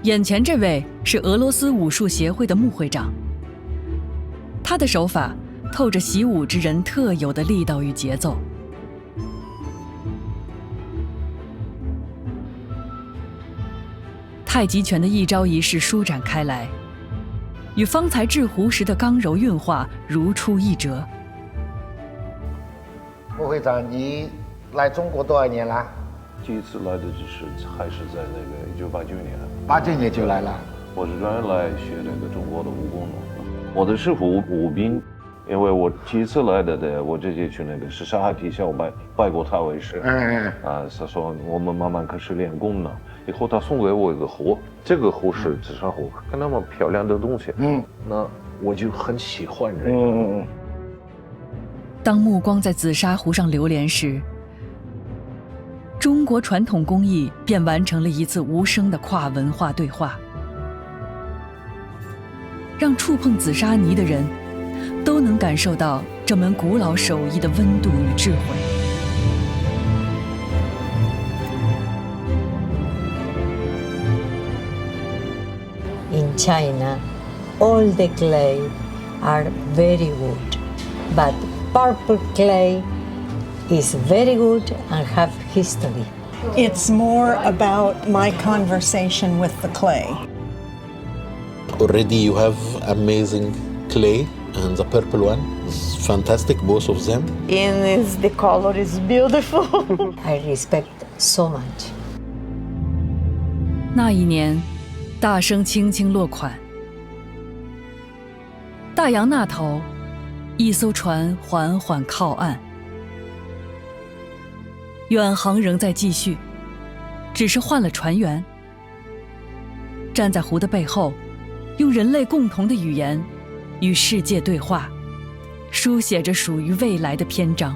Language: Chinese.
眼前这位是俄罗斯武术协会的穆会长，他的手法透着习武之人特有的力道与节奏。太极拳的一招一式舒展开来，与方才制壶时的刚柔运化如出一辙。穆会长，你来中国多少年了？第一次来的就是还是在那个1989年，89年就来了。我是专门来学这个中国的武功的。我的师傅武斌，因为我第一次来的，我直接去那个是上海体校拜过他为师。他说我们慢慢开始练功呢。以后他送给我一个壶，这个壶是紫砂壶，看那么漂亮的东西，那我就很喜欢这个。当目光在紫砂壶上流连时，中国传统工艺便完成了一次无声的跨文化对话，让触碰紫砂泥的人都能感受到这门古老手艺的温度与智慧。In China, all the clay are very good, but purple clay is very good and have history. It's more about my conversation with the clay. Already you have amazing clay, and the purple one is fantastic, both of them. And the color is beautiful. I respect so much. 那一年，大声轻轻落款。大洋那头，一艘船缓缓靠岸，远航仍在继续，只是换了船员。站在湖的背后，用人类共同的语言与世界对话，书写着属于未来的篇章。